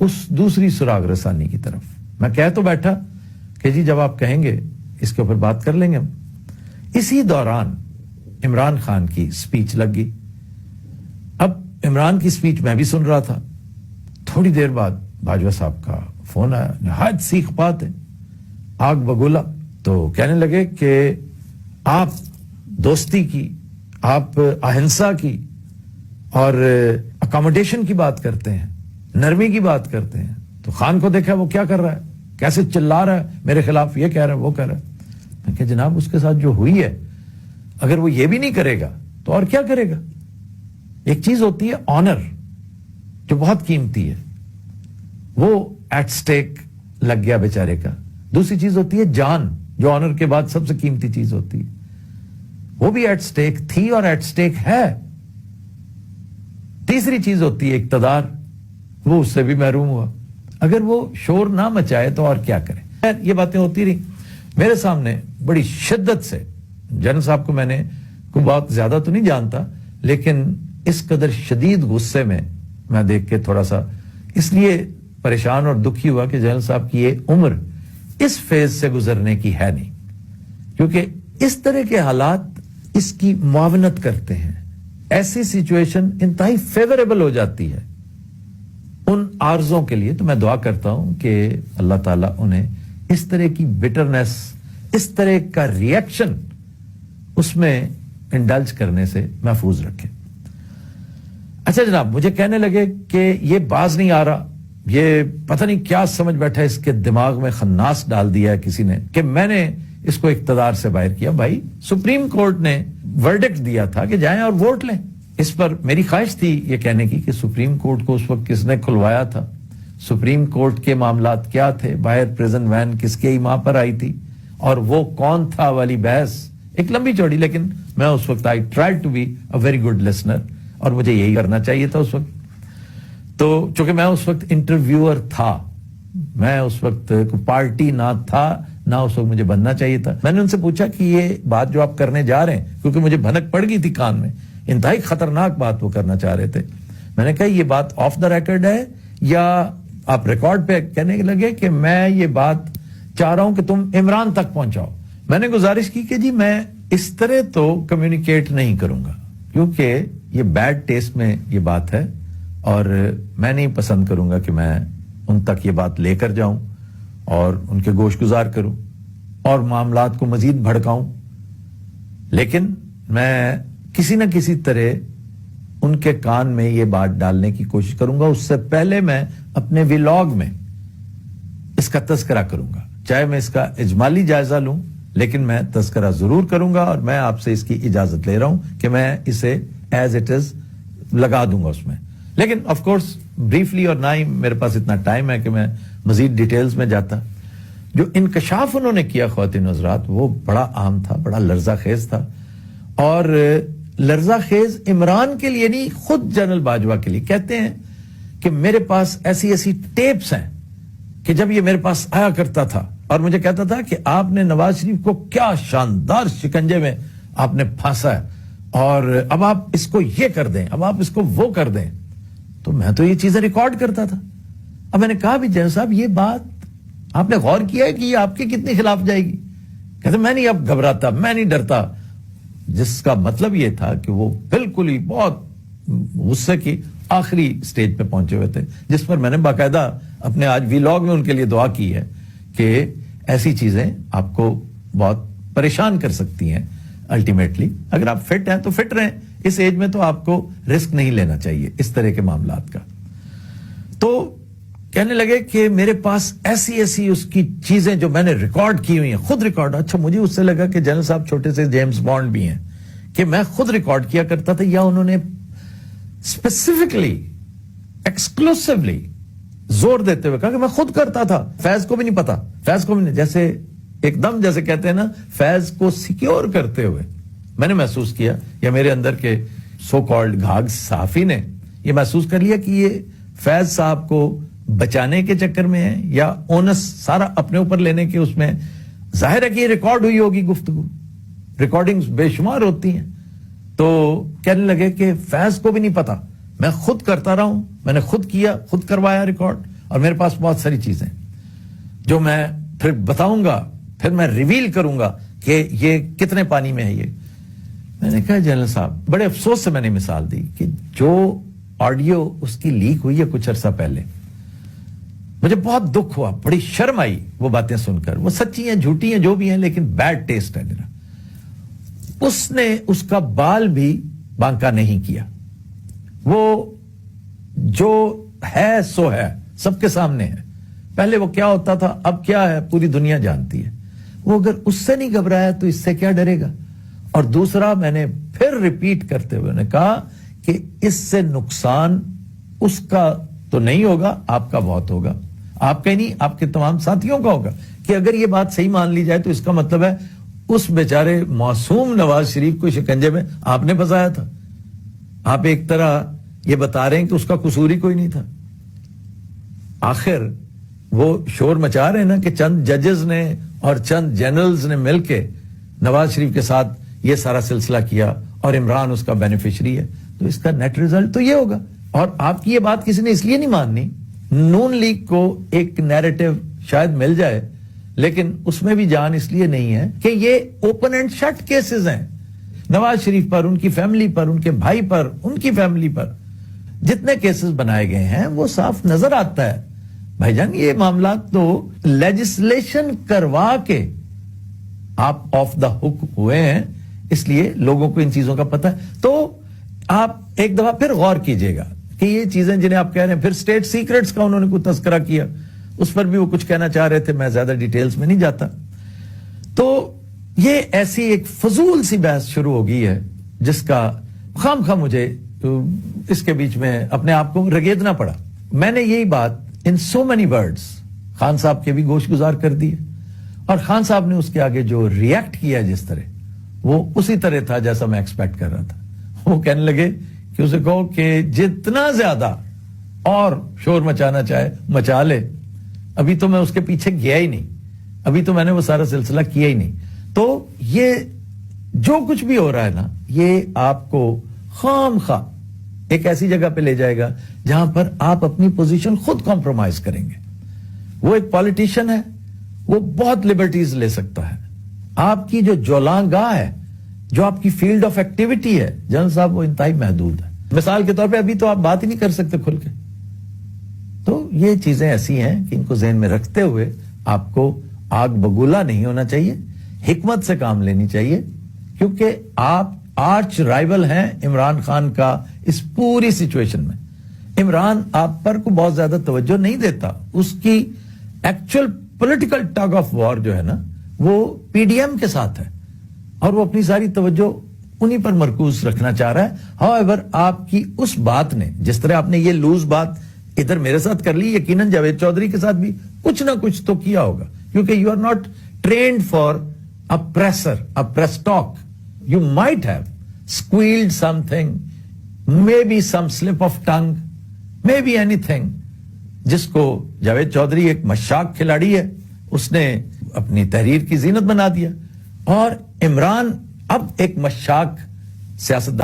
اس دوسری سراغ رسانی کی طرف. میں کہہ تو بیٹھا کہ جی جب آپ کہیں گے اس کے اوپر بات کر لیں گے ہم. اسی دوران عمران خان کی سپیچ لگ گئی. اب عمران کی سپیچ میں بھی سن رہا تھا. تھوڑی دیر بعد باجوہ صاحب کا فون آیا. نہایت سیخ بات ہے, آگ بگولا. تو کہنے لگے کہ آپ دوستی کی, آپ اہنسا کی اور اکاموڈیشن کی بات کرتے ہیں, نرمی کی بات کرتے ہیں. تو خان کو دیکھا وہ کیا کر رہا ہے, کیسے چلا رہا ہے میرے خلاف, یہ کہہ رہا ہے وہ کہہ رہا ہے. میں کہ جناب اس کے ساتھ جو ہوئی ہے اگر وہ یہ بھی نہیں کرے گا تو اور کیا کرے گا. ایک چیز ہوتی ہے آنر جو بہت قیمتی ہے, وہ ایٹ سٹیک لگ گیا بیچارے کا. دوسری چیز ہوتی ہے جان, جو آنر کے بعد سب سے قیمتی چیز ہوتی ہے, وہ بھی ایٹ سٹیک تھی اور ایٹ سٹیک ہے. تیسری چیز ہوتی ہے اقتدار, وہ اس سے بھی محروم ہوا. اگر وہ شور نہ مچائے تو اور کیا کرے. یہ باتیں ہوتی رہی. میرے سامنے بڑی شدت سے, جنرل صاحب کو میں نے کوئی بات زیادہ تو نہیں جانتا, لیکن اس قدر شدید غصے میں دیکھ کے تھوڑا سا اس لیے پریشان اور دکھی ہوا کہ جنرل صاحب کی یہ عمر اس فیز سے گزرنے کی ہے نہیں, کیونکہ اس طرح کے حالات اس کی معاونت کرتے ہیں. ایسی سچویشن انتہائی فیوریبل ہو جاتی ہے ان عارضوں کے لیے. تو میں دعا کرتا ہوں کہ اللہ تعالیٰ انہیں اس طرح کی بٹرنس, اس طرح کا ریئیکشن اس میں انڈلج کرنے سے محفوظ رکھے. اچھا جناب, مجھے کہنے لگے کہ یہ باز نہیں آ رہا, یہ پتہ نہیں کیا سمجھ بیٹھا, اس کے دماغ میں خناس ڈال دیا ہے کسی نے کہ میں نے اس کو اقتدار سے باہر کیا. بھائی سپریم کورٹ نے ورڈکٹ دیا تھا کہ جائیں اور ووٹ لیں. اس پر میری خواہش تھی یہ کہنے کی کہ سپریم کورٹ کو اس وقت کس نے کھلوایا تھا, سپریم کورٹ کے معاملات کیا تھے, باہر پریزن وین کس کے ماں پر آئی تھی, اور وہ کون تھا والی بحث ایک لمبی چوڑی. لیکن میں اس وقت I tried to be a very good listener, اور مجھے یہی کرنا چاہیے تھا اس وقت. تو چونکہ میں اس وقت انٹرویور تھا, میں اس وقت کوئی پارٹی نہ تھا, نہ اس وقت مجھے بننا چاہیے تھا. میں نے ان سے پوچھا کہ یہ بات جو آپ کرنے جا رہے ہیں, کیونکہ مجھے بھنک پڑ گئی تھی کان میں, انتہائی خطرناک بات وہ کرنا چاہ رہے تھے. میں نے کہا یہ بات آف دا ریکارڈ ہے یا آپ ریکارڈ پہ کہنے لگے کہ میں یہ بات چاہ رہا ہوں کہ تم عمران تک پہنچاؤ. میں نے گزارش کی کہ جی میں اس طرح تو کمیونیکیٹ نہیں کروں گا, کیونکہ یہ بیڈ ٹیسٹ میں یہ بات ہے, اور میں نہیں پسند کروں گا کہ میں ان تک یہ بات لے کر جاؤں اور ان کے گوش گزار کروں اور معاملات کو مزید بھڑکاؤں. لیکن میں کسی نہ کسی طرح ان کے کان میں یہ بات ڈالنے کی کوشش کروں گا. اس سے پہلے میں اپنے ویلاگ میں اس کا تذکرہ کروں گا, چاہے میں اس کا اجمالی جائزہ لوں, لیکن میں تذکرہ ضرور کروں گا. اور میں آپ سے اس کی اجازت لے رہا ہوں کہ میں اسے ایز اٹ از لگا دوں گا اس میں. لیکن آف کورس بریفلی, اور نہ ہی میرے پاس اتنا ٹائم ہے کہ میں مزید ڈیٹیلز میں جاتا. جو انکشاف انہوں نے کیا خواتین حضرات, وہ بڑا عام تھا, بڑا لرزہ خیز تھا. اور لرزہ خیز عمران کے لیے نہیں, خود جنرل باجوہ کے لیے. کہتے ہیں کہ میرے پاس ایسی ایسی ٹیپس ہیں کہ جب یہ میرے پاس آیا کرتا تھا اور مجھے کہتا تھا کہ آپ نے نواز شریف کو کیا شاندار شکنجے میں آپ نے پھانسا ہے, اور اب آپ اس کو یہ کر دیں, اب آپ اس کو وہ کر دیں. تو میں تو یہ چیزیں ریکارڈ کرتا تھا. اب میں نے کہا بھی جنرل صاحب یہ بات آپ نے غور کیا ہے کہ یہ آپ کے کتنے خلاف جائے گی؟ کہتے میں نہیں اب گھبراتا, میں نہیں ڈرتا. جس کا مطلب یہ تھا کہ وہ بالکل ہی بہت غصے کی آخری سٹیج پہ پہنچے ہوئے تھے, جس پر میں نے باقاعدہ اپنے آج ویلاگ میں ان کے لیے دعا کی ہے کہ ایسی چیزیں آپ کو بہت پریشان کر سکتی ہیں. الٹیمیٹلی اگر آپ فٹ ہیں تو فٹ رہیں, اس ایج میں تو آپ کو رسک نہیں لینا چاہیے اس طرح کے معاملات کا. تو کہنے لگے کہ میرے پاس ایسی ایسی اس کی چیزیں جو میں نے ریکارڈ کی ہوئی ہیں, خود ریکارڈ. اچھا, مجھے اس سے لگا کہ جنرل صاحب چھوٹے سے جیمز بانڈ بھی ہیں کہ میں خود ریکارڈ کیا کرتا تھا, یا انہوں نے اسپیسیفکلی ایکسکلوسیولی زور دیتے ہوئے کہا کہ میں خود کرتا تھا, فیض کو بھی نہیں پتا, فیض کو بھی نہیں. جیسے ایک دم جیسے کہتے ہیں نا, فیض کو سیکیور کرتے ہوئے میں نے محسوس کیا, یا میرے اندر کے سو کالڈ گھاگ صحافی نے یہ محسوس کر لیا کہ یہ فیض صاحب کو بچانے کے چکر میں ہے, یا اونس سارا اپنے اوپر لینے کے اس میں. ظاہر ہے کہ یہ ریکارڈ ہوئی ہوگی گفتگو, ریکارڈنگز بے شمار ہوتی ہیں. تو کہنے لگے کہ فیض کو بھی نہیں پتا, میں خود کرتا رہا ہوں, میں نے خود کیا, خود کروایا ریکارڈ, اور میرے پاس بہت ساری چیزیں جو میں پھر بتاؤں گا, پھر میں ریویل کروں گا کہ یہ کتنے پانی میں ہے. یہ میں نے کہا جنرل صاحب, بڑے افسوس سے میں نے مثال دی کہ جو آڈیو اس کی لیک ہوئی ہے کچھ عرصہ پہلے, مجھے بہت دکھ ہوا, بڑی شرم آئی وہ باتیں سن کر. وہ سچی ہیں جھوٹی ہیں جو بھی ہیں, لیکن بیڈ ٹیسٹ ہے میرا. اس نے اس کا بال بھی بانکا نہیں کیا. وہ جو ہے سو ہے, سب کے سامنے ہے. پہلے وہ کیا ہوتا تھا, اب کیا ہے, پوری دنیا جانتی ہے. وہ اگر اس سے نہیں گھبرایا تو اس سے کیا ڈرے گا. اور دوسرا, میں نے پھر ریپیٹ کرتے ہوئے نے کہا کہ اس سے نقصان اس کا تو نہیں ہوگا, آپ کا بہت ہوگا. آپ کا ہی نہیں, آپ کے تمام ساتھیوں کا ہوگا. کہ اگر یہ بات صحیح مان لی جائے تو اس کا مطلب ہے اس بیچارے معصوم نواز شریف کو شکنجے میں آپ نے پھنسایا تھا. آپ ایک طرح یہ بتا رہے ہیں کہ اس کا قصور ہی کوئی نہیں تھا. آخر وہ شور مچا رہے ہیں نا کہ چند ججز نے اور چند جنرلز نے مل کے نواز شریف کے ساتھ یہ سارا سلسلہ کیا اور عمران اس کا بینیفیشری ہے. تو اس کا نیٹ ریزلٹ تو یہ ہوگا. اور آپ کی یہ بات کسی نے اس لیے نہیں ماننی, نون لیگ کو ایک نیریٹو شاید مل جائے, لیکن اس میں بھی جان اس لیے نہیں ہے کہ یہ اوپن اینڈ شٹ کیسز ہیں. نواز شریف پر, ان کی فیملی پر, ان کے بھائی پر, ان کی فیملی پر جتنے کیسز بنائے گئے ہیں وہ صاف نظر آتا ہے. بھائی جان, یہ معاملات تو لیجسلیشن کروا کے آپ آف دا ہک ہوئے ہیں, اس لیے لوگوں کو ان چیزوں کا پتہ ہے. تو آپ ایک دفعہ پھر غور کیجئے گا کہ یہ چیزیں جنہیں آپ کہہ رہے ہیں, پھر سٹیٹ سیکرٹس کا انہوں نے کوئی تذکرہ کیا, اس پر بھی وہ کچھ کہنا چاہ رہے تھے, میں زیادہ ڈیٹیلز میں نہیں جاتا. تو یہ ایسی ایک فضول سی بحث شروع ہو گئی ہے جس کا خام خواہ مجھے اس کے بیچ میں اپنے آپ کو رگیدنا پڑا. میں نے یہی بات ان سو مینی ورڈز خان صاحب کے بھی گوش گزار کر دی ہے, اور خان صاحب نے اس کے آگے جو ریئیکٹ کیا جس طرح, وہ اسی طرح تھا جیسا میں ایکسپیکٹ کر رہا تھا. وہ کہنے لگے کہ اسے کہو کہ جتنا زیادہ اور شور مچانا چاہے مچا لے, ابھی تو میں اس کے پیچھے گیا ہی نہیں, ابھی تو میں نے وہ سارا سلسلہ کیا ہی نہیں. تو یہ جو کچھ بھی ہو رہا ہے نا, یہ آپ کو خام خواہ ایک ایسی جگہ پہ لے جائے گا جہاں پر آپ اپنی پوزیشن خود کمپرومائز کریں گے. وہ ایک پالیٹیشین ہے, وہ بہت لبرٹیز لے سکتا ہے. آپ کی جو جولاں گاہ ہے, جو آپ کی فیلڈ آف ایکٹیویٹی ہے جنرل صاحب, وہ انتہائی محدود ہے. مثال کے طور پہ ابھی تو آپ بات ہی نہیں کر سکتے کھل کے. تو یہ چیزیں ایسی ہیں کہ ان کو ذہن میں رکھتے ہوئے آپ کو آگ بگولا نہیں ہونا چاہیے, حکمت سے کام لینی چاہیے, کیونکہ آپ آرچ رائیول ہیں عمران خان کا اس پوری سچویشن میں. عمران آپ پر کو بہت زیادہ توجہ نہیں دیتا. اس کی actual political tug of war جو ہے نا, وہ پی ڈی ایم کے ساتھ ہے, اور وہ اپنی ساری توجہ انہی پر مرکوز رکھنا چاہ رہا ہے. ہاؤ آپ کی اس بات نے, جس طرح آپ نے یہ لوز بات ادھر میرے ساتھ کر لی, یقیناً جاوید چودھری کے ساتھ بھی کچھ نہ کچھ تو کیا ہوگا, کیونکہ you are not trained for a presser, a press talk. You might have squealed something, maybe some slip of tongue, maybe anything. جس کو جاوید چودھری ایک مشاق کھلاڑی ہے, اس نے اپنی تحریر کی زینت بنا دیا, اور عمران اب ایک مشاق سیاستدان